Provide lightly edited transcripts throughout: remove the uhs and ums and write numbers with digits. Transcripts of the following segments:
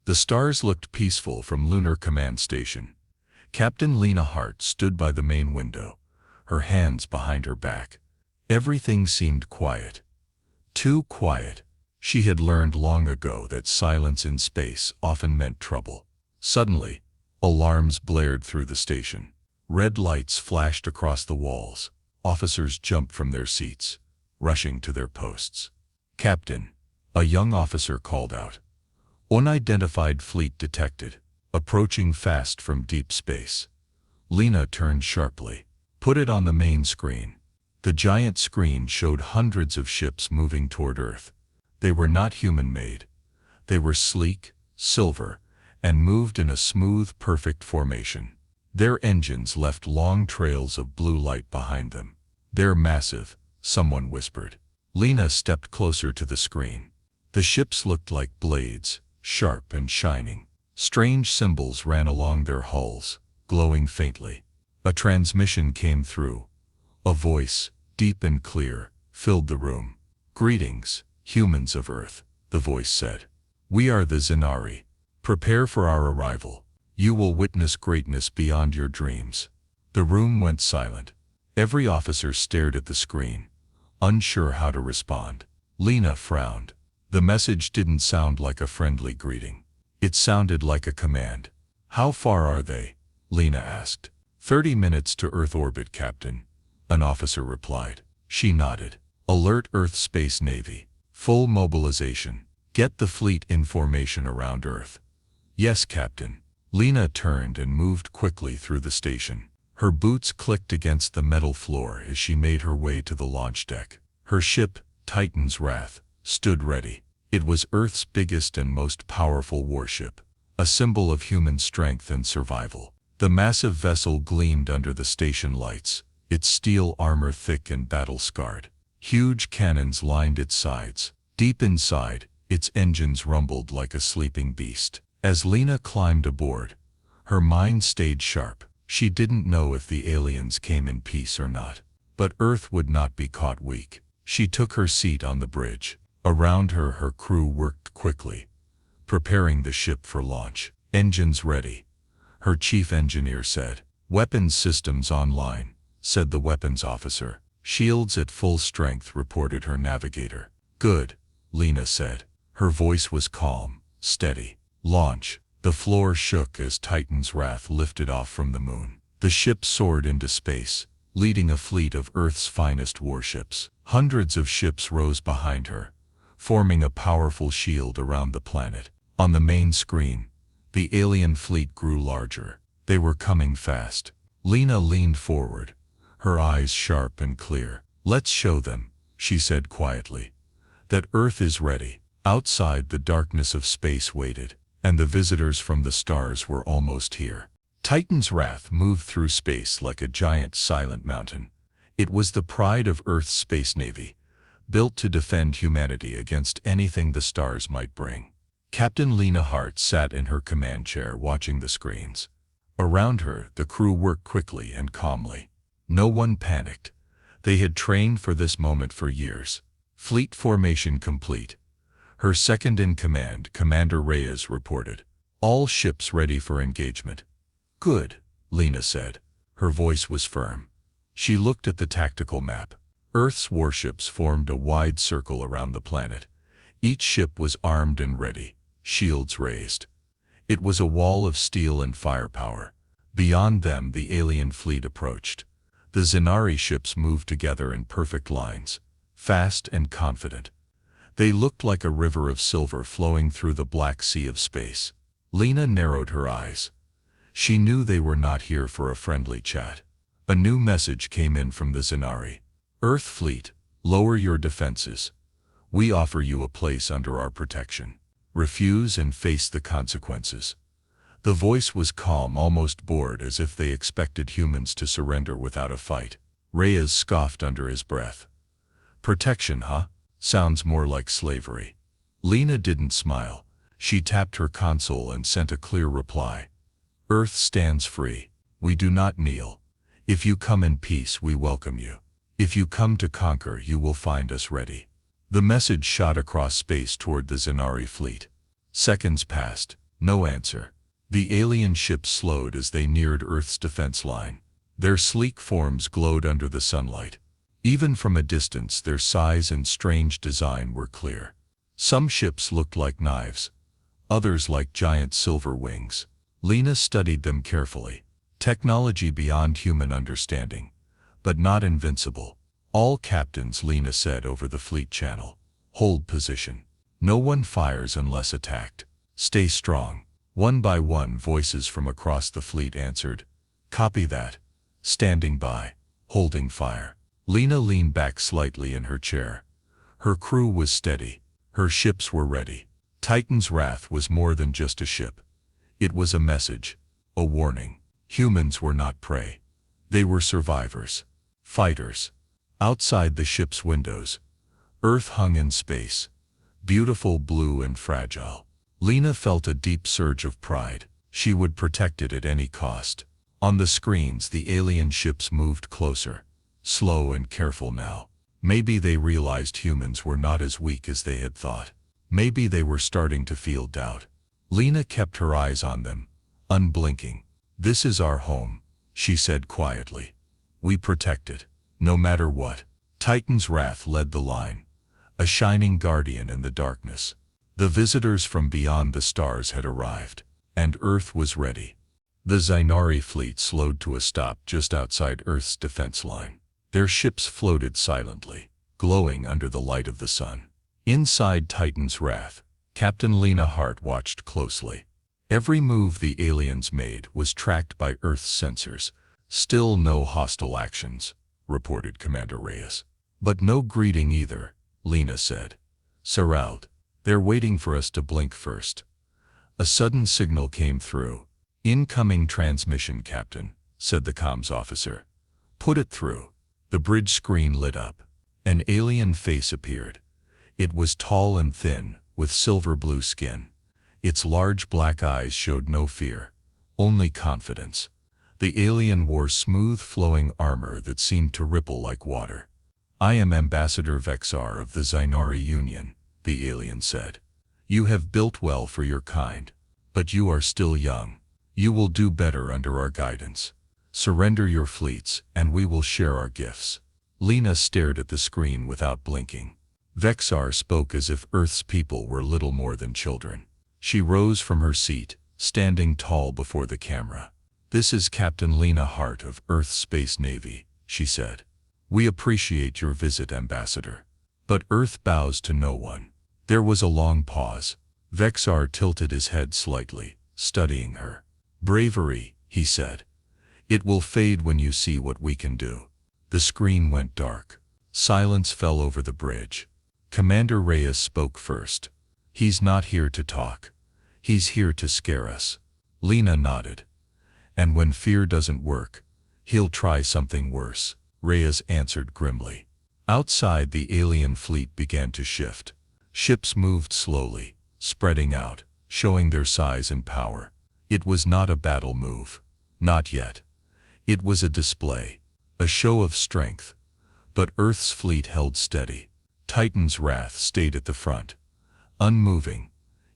The stars looked peaceful from Lunar Command Station. Captain Lena Hart stood by the main window, her hands behind her back. Everything seemed quiet. Too quiet. She had learned long ago that silence in space often meant trouble. Suddenly, alarms blared through the station. Red lights flashed across the walls. Officers jumped from their seats, rushing to their posts. "Captain," a young officer called out. "Unidentified fleet detected, approaching fast from deep space." Lena turned sharply. "Put it on the main screen." The giant screen showed hundreds of ships moving toward Earth. They were not human-made. They were sleek, silver, and moved in a smooth, perfect formation. Their engines left long trails of blue light behind them. "They're massive," someone whispered. Lena stepped closer to the screen. The ships looked like blades, sharp and shining. Strange symbols ran along their hulls, glowing faintly. A transmission came through. A voice, deep and clear, filled the room. "Greetings, humans of Earth," the voice said. "We are the Zenari. Prepare for our arrival. You will witness greatness beyond your dreams." The room went silent. Every officer stared at the screen, unsure how to respond. Lena frowned. The message didn't sound like a friendly greeting. It sounded like a command. "How far are they?" Lena asked. 30 minutes to Earth orbit, Captain," an officer replied. She nodded. "Alert Earth Space Navy. Full mobilization. Get the fleet in formation around Earth." "Yes, Captain." Lena turned and moved quickly through the station. Her boots clicked against the metal floor as she made her way to the launch deck. Her ship, Titan's Wrath, stood ready. It was Earth's biggest and most powerful warship, a symbol of human strength and survival. The massive vessel gleamed under the station lights, its steel armor thick and battle-scarred. Huge cannons lined its sides. Deep inside, its engines rumbled like a sleeping beast. As Lena climbed aboard, her mind stayed sharp. She didn't know if the aliens came in peace or not, but Earth would not be caught weak. She took her seat on the bridge. Around her, her crew worked quickly, preparing the ship for launch. "Engines ready," her chief engineer said. "Weapons systems online," said the weapons officer. "Shields at full strength," reported her navigator. "Good," Lena said. Her voice was calm, steady. "Launch." The floor shook as Titan's Wrath lifted off from the moon. The ship soared into space, leading a fleet of Earth's finest warships. Hundreds of ships rose behind her, forming a powerful shield around the planet. On the main screen, the alien fleet grew larger. They were coming fast. Lena leaned forward, her eyes sharp and clear. "Let's show them," she said quietly, "that Earth is ready." Outside, the darkness of space waited, and the visitors from the stars were almost here. Titan's Wrath moved through space like a giant silent mountain. It was the pride of Earth's space navy, built to defend humanity against anything the stars might bring. Captain Lena Hart sat in her command chair watching the screens. Around her, the crew worked quickly and calmly. No one panicked. They had trained for this moment for years. Fleet formation complete. Her second-in-command, Commander Reyes, reported. "All ships ready for engagement." "Good," Lena said. Her voice was firm. She looked at the tactical map. Earth's warships formed a wide circle around the planet. Each ship was armed and ready, shields raised. It was a wall of steel and firepower. Beyond them, the alien fleet approached. The Zenari ships moved together in perfect lines, fast and confident. They looked like a river of silver flowing through the black sea of space. Lena narrowed her eyes. She knew they were not here for a friendly chat. A new message came in from the Zenari. "Earth fleet, lower your defenses. We offer you a place under our protection. Refuse and face the consequences." The voice was calm, almost bored, as if they expected humans to surrender without a fight. Reyes scoffed under his breath. "Protection, huh? Sounds more like slavery." Lena didn't smile. She tapped her console and sent a clear reply. "Earth stands free. We do not kneel. If you come in peace, we welcome you. If you come to conquer, you will find us ready." The message shot across space toward the Zenari fleet. Seconds passed. No answer. The alien ships slowed as they neared Earth's defense line. Their sleek forms glowed under the sunlight. Even from a distance, their size and strange design were clear. Some ships looked like knives, others like giant silver wings. Lena studied them carefully. Technology beyond human understanding, but not invincible. All captains, Lena said over the fleet channel. Hold position. No one fires unless attacked. Stay strong. One by one, voices from across the fleet answered. Copy that. Standing by. Holding fire. Lena leaned back slightly in her chair. Her crew was steady. Her ships were ready. Titan's wrath was more than just a ship. It was a message, a warning. Humans were not prey. They were survivors. Fighters. Outside the ship's windows, Earth hung in space, beautiful, blue and fragile. Lena felt a deep surge of pride. She would protect it at any cost. On the screens, the alien ships moved closer, slow and careful now. Maybe they realized humans were not as weak as they had thought. Maybe they were starting to feel doubt. Lena kept her eyes on them, unblinking. This is our home, she said quietly. We protect it, no matter what. Titan's wrath led the line, a shining guardian in the darkness. The visitors from beyond the stars had arrived, and Earth was ready. The Xynari fleet slowed to a stop just outside Earth's defense line. Their ships floated silently, glowing under the light of the sun. Inside Titan's wrath, Captain Lena Hart watched closely. Every move the aliens made was tracked by Earth's sensors. Still no hostile actions, reported Commander Reyes. But no greeting either, Lena said. Sarald, they're waiting for us to blink first. A sudden signal came through. Incoming transmission, Captain, said the comms officer. Put it through. The bridge screen lit up. An alien face appeared. It was tall and thin, with silver blue skin. Its large black eyes showed no fear, only confidence. The alien wore smooth flowing armor that seemed to ripple like water. I am Ambassador Vexar of the Xynari Union, the alien said. You have built well for your kind, but you are still young. You will do better under our guidance. Surrender your fleets, and we will share our gifts. Lena stared at the screen without blinking. Vexar spoke as if Earth's people were little more than children. She rose from her seat, standing tall before the camera. This is Captain Lena Hart of Earth's Space Navy, she said. We appreciate your visit, Ambassador. But Earth bows to no one. There was a long pause. Vexar tilted his head slightly, studying her. Bravery, he said. It will fade when you see what we can do. The screen went dark. Silence fell over the bridge. Commander Reyes spoke first. He's not here to talk. He's here to scare us. Lena nodded. And when fear doesn't work, he'll try something worse, Reyes answered grimly. Outside, the alien fleet began to shift. Ships moved slowly, spreading out, showing their size and power. It was not a battle move. Not yet. It was a display, a show of strength. But Earth's fleet held steady. Titan's wrath stayed at the front, unmoving,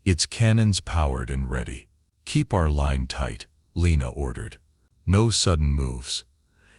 its cannons powered and ready. Keep our line tight, Lena ordered. No sudden moves.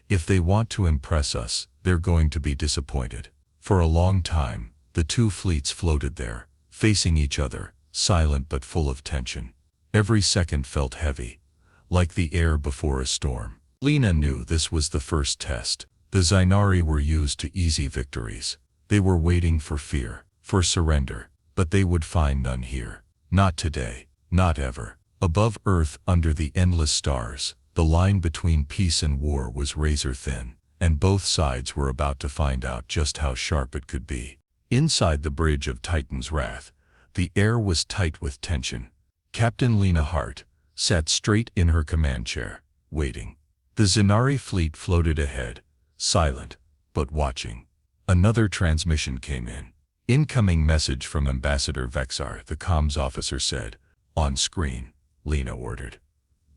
If they want to impress us, they're going to be disappointed. For a long time, the two fleets floated there, facing each other, silent but full of tension. Every second felt heavy, like the air before a storm. Lena knew this was the first test. The Xynari were used to easy victories. They were waiting for fear, for surrender, but they would find none here. Not today, not ever. Above Earth, under the endless stars, the line between peace and war was razor thin, and both sides were about to find out just how sharp it could be. Inside the bridge of Titan's wrath, the air was tight with tension. Captain Lena Hart sat straight in her command chair, waiting. The Xynari fleet floated ahead, silent, but watching. Another transmission came in. Incoming message from Ambassador Vexar, the comms officer said. On screen, Lena ordered.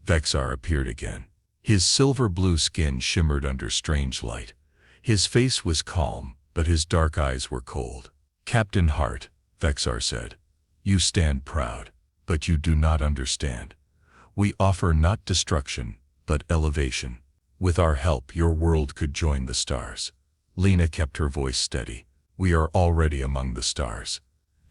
Vexar appeared again. His silver blue skin shimmered under strange light. His face was calm, but his dark eyes were cold. Captain Hart, Vexar said. You stand proud. But you do not understand. We offer not destruction, but elevation. With our help, your world could join the stars. Lena kept her voice steady. We are already among the stars.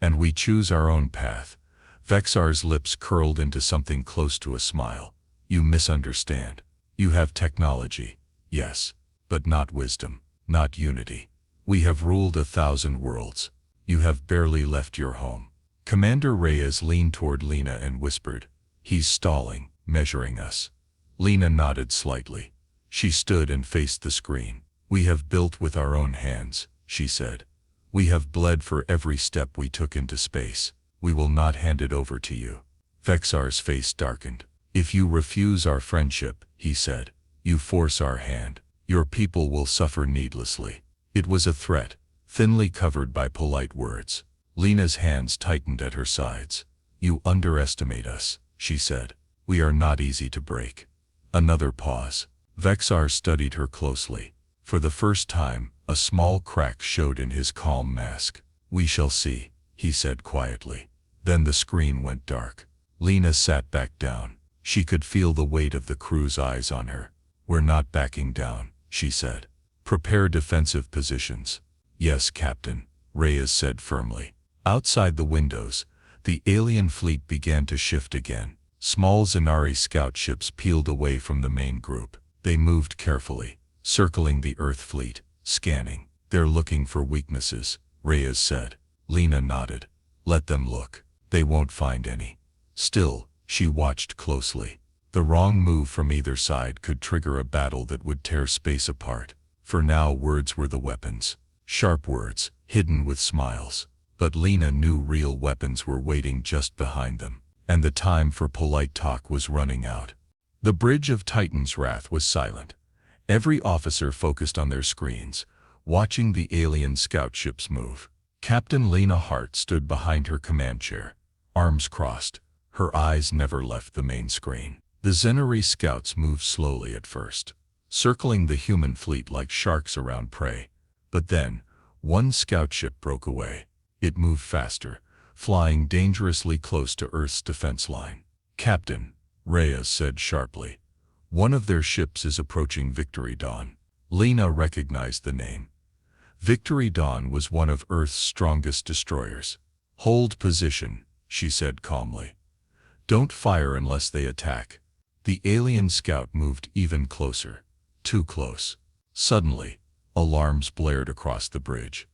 And we choose our own path. Vexar's lips curled into something close to a smile. You misunderstand. You have technology, yes, but not wisdom, not unity. We have ruled 1,000 worlds. You have barely left your home. Commander Reyes leaned toward Lena and whispered, "He's stalling, measuring us." Lena nodded slightly. She stood and faced the screen. "We have built with our own hands," she said. "We have bled for every step we took into space. We will not hand it over to you." Vexar's face darkened. "If you refuse our friendship," he said, "you force our hand. Your people will suffer needlessly." It was a threat, thinly covered by polite words. Lena's hands tightened at her sides. "You underestimate us," she said. "We are not easy to break." Another pause. Vexar studied her closely. For the first time, a small crack showed in his calm mask. "We shall see," he said quietly. Then the screen went dark. Lena sat back down. She could feel the weight of the crew's eyes on her. "We're not backing down," she said. "Prepare defensive positions." "Yes, Captain," Reyes said firmly. Outside the windows, the alien fleet began to shift again. Small Zanari scout ships peeled away from the main group. They moved carefully, circling the Earth fleet, scanning. "They're looking for weaknesses," Reyes said. Lena nodded. "Let them look. They won't find any." Still, she watched closely. The wrong move from either side could trigger a battle that would tear space apart. For now, words were the weapons. Sharp words, hidden with smiles. But Lena knew real weapons were waiting just behind them, and the time for polite talk was running out. The bridge of Titan's Wrath was silent. Every officer focused on their screens, watching the alien scout ships move. Captain Lena Hart stood behind her command chair, arms crossed. Her eyes never left the main screen. The Zenari scouts moved slowly at first, circling the human fleet like sharks around prey. But then, one scout ship broke away. It moved faster, flying dangerously close to Earth's defense line. "Captain," Reyes said sharply, "one of their ships is approaching Victory Dawn." Lena recognized the name. Victory Dawn was one of Earth's strongest destroyers. "Hold position," she said calmly. "Don't fire unless they attack." The alien scout moved even closer. Too close. Suddenly, alarms blared across the bridge.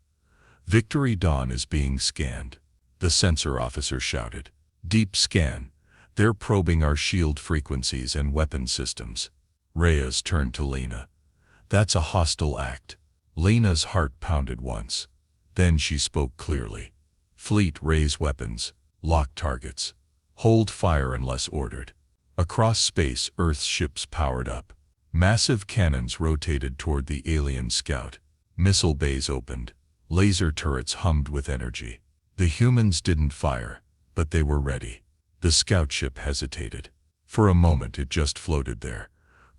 "Victory Dawn is being scanned," the sensor officer shouted. "Deep scan. They're probing our shield frequencies and weapon systems." Reyes turned to Lena. "That's a hostile act." Lena's heart pounded once. Then she spoke clearly. "Fleet, raise weapons. Lock targets. Hold fire unless ordered." Across space, Earth's ships powered up. Massive cannons rotated toward the alien scout. Missile bays opened. Laser turrets hummed with energy. The humans didn't fire, but they were ready. The scout ship hesitated. For a moment it just floated there,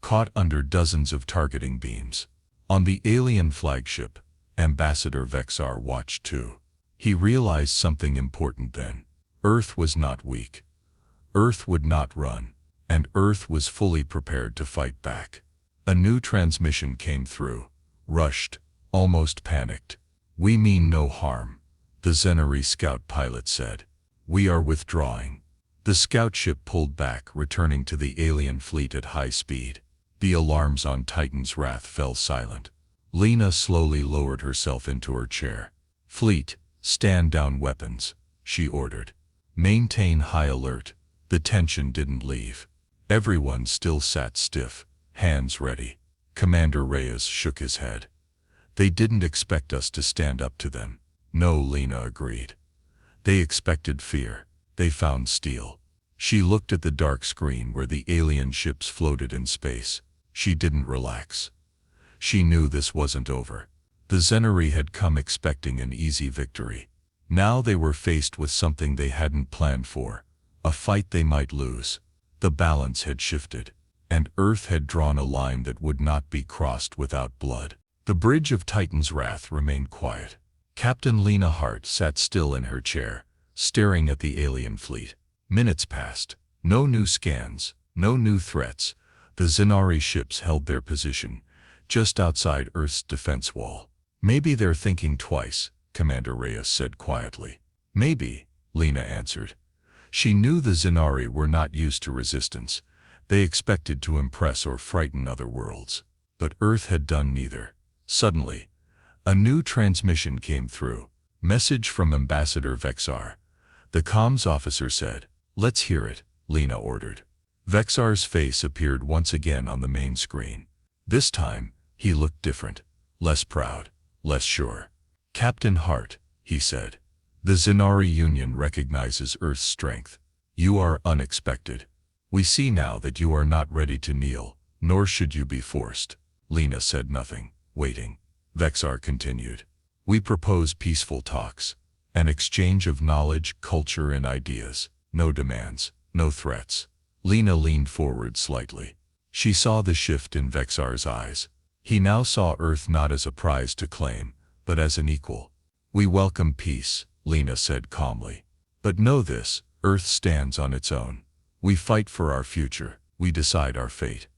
caught under dozens of targeting beams. On the alien flagship, Ambassador Vexar watched too. He realized something important then. Earth was not weak. Earth would not run, and Earth was fully prepared to fight back. A new transmission came through, rushed, almost panicked. "We mean no harm," the Zenari scout pilot said. "We are withdrawing." The scout ship pulled back, returning to the alien fleet at high speed. The alarms on Titan's Wrath fell silent. Lena slowly lowered herself into her chair. "Fleet, stand down weapons," she ordered. "Maintain high alert." The tension didn't leave. Everyone still sat stiff, hands ready. Commander Reyes shook his head. "They didn't expect us to stand up to them." "No," Lena agreed. "They expected fear. They found steel." She looked at the dark screen where the alien ships floated in space. She didn't relax. She knew this wasn't over. The Zenari had come expecting an easy victory. Now they were faced with something they hadn't planned for, a fight they might lose. The balance had shifted, and Earth had drawn a line that would not be crossed without blood. The bridge of Titan's Wrath remained quiet. Captain Lena Hart sat still in her chair, staring at the alien fleet. Minutes passed. No new scans, no new threats. The Zenari ships held their position, just outside Earth's defense wall. Maybe they're thinking twice, Commander Reyes said quietly. Maybe, Lena answered. She knew the Zenari were not used to resistance. They expected to impress or frighten other worlds. But Earth had done neither. Suddenly, a new transmission came through. Message from Ambassador Vexar. The comms officer said. Let's hear it, Lena ordered. Vexar's face appeared once again on the main screen. This time, he looked different. Less proud, less sure. Captain Hart, he said. The Zenari Union recognizes Earth's strength. You are unexpected. We see now that you are not ready to kneel, nor should you be forced. Lena said nothing, waiting. Vexar continued. We propose peaceful talks. An exchange of knowledge, culture, and ideas. No demands, no threats. Lena leaned forward slightly. She saw the shift in Vexar's eyes. He now saw Earth not as a prize to claim, but as an equal. We welcome peace, Lena said calmly. But know this, Earth stands on its own. We fight for our future, we decide our fate.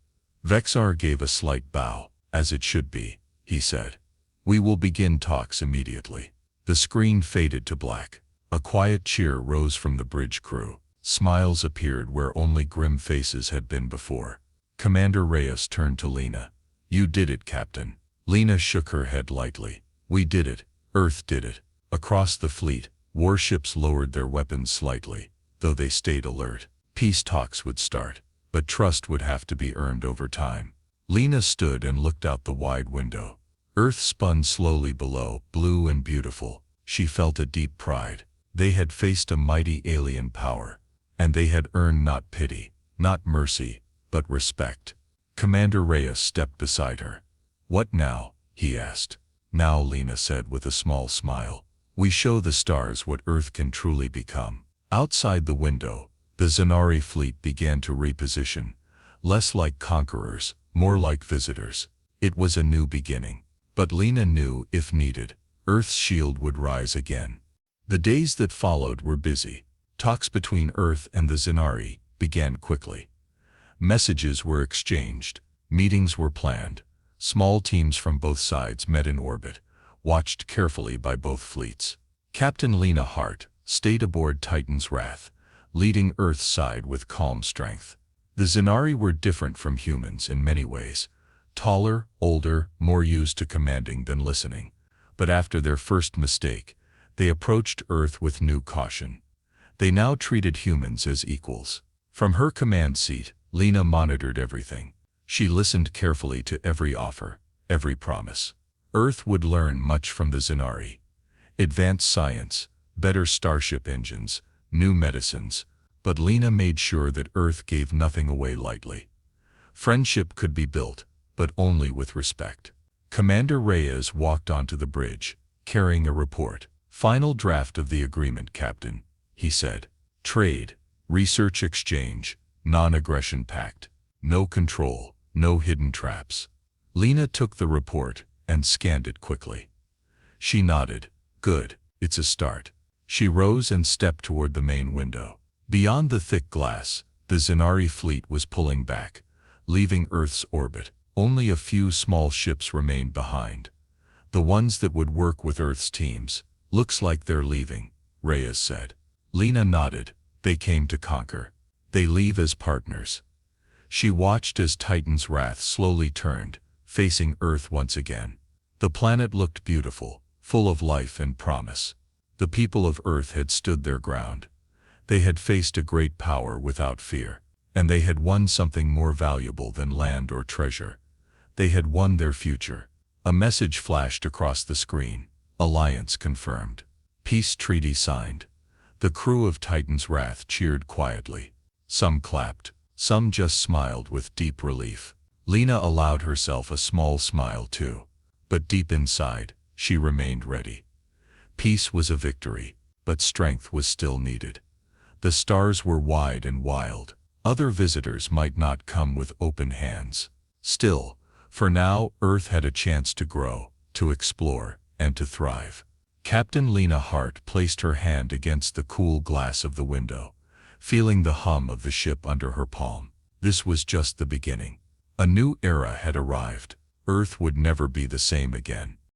Vexar gave a slight bow, as it should be, he said. We will begin talks immediately. The screen faded to black. A quiet cheer rose from the bridge crew. Smiles appeared where only grim faces had been before. Commander Reyes turned to Lena. You did it, Captain. Lena shook her head lightly. We did it. Earth did it. Across the fleet, warships lowered their weapons slightly, though they stayed alert. Peace talks would start, but trust would have to be earned over time. Lena stood and looked out the wide window. Earth spun slowly below, blue and beautiful. She felt a deep pride. They had faced a mighty alien power, and they had earned not pity, not mercy, but respect. Commander Reyes stepped beside her. What now? He asked. Now, Lena said with a small smile. We show the stars what Earth can truly become. Outside the window, the Zenari fleet began to reposition, less like conquerors, more like visitors. It was a new beginning. But Lena knew, if needed, Earth's shield would rise again. The days that followed were busy. Talks between Earth and the Zenari began quickly. Messages were exchanged, meetings were planned. Small teams from both sides met in orbit, watched carefully by both fleets. Captain Lena Hart stayed aboard Titan's Wrath, leading Earth's side with calm strength. The Zenari were different from humans in many ways. Taller, older, more used to commanding than listening. But after their first mistake, they approached Earth with new caution. They now treated humans as equals. From her command seat, Lena monitored everything. She listened carefully to every offer, every promise. Earth would learn much from the Zenari. Advanced science, better starship engines, new medicines. But Lena made sure that Earth gave nothing away lightly. Friendship could be built, but only with respect. Commander Reyes walked onto the bridge, carrying a report. Final draft of the agreement, Captain, he said. Trade, research exchange, non-aggression pact. No control, no hidden traps. Lena took the report and scanned it quickly. She nodded. Good, it's a start. She rose and stepped toward the main window. Beyond the thick glass, the Zenari fleet was pulling back, leaving Earth's orbit. Only a few small ships remained behind. The ones that would work with Earth's teams. Looks like they're leaving, Reyes said. Lena nodded. They came to conquer. They leave as partners. She watched as Titan's Wrath slowly turned, facing Earth once again. The planet looked beautiful, full of life and promise. The people of Earth had stood their ground. They had faced a great power without fear, and they had won something more valuable than land or treasure. They had won their future. A message flashed across the screen. Alliance confirmed. Peace treaty signed. The crew of Titan's Wrath cheered quietly. Some clapped. Some just smiled with deep relief. Lena allowed herself a small smile too. But deep inside, she remained ready. Peace was a victory, but strength was still needed. The stars were wide and wild. Other visitors might not come with open hands. Still, for now, Earth had a chance to grow, to explore, and to thrive. Captain Lena Hart placed her hand against the cool glass of the window, feeling the hum of the ship under her palm. This was just the beginning. A new era had arrived. Earth would never be the same again.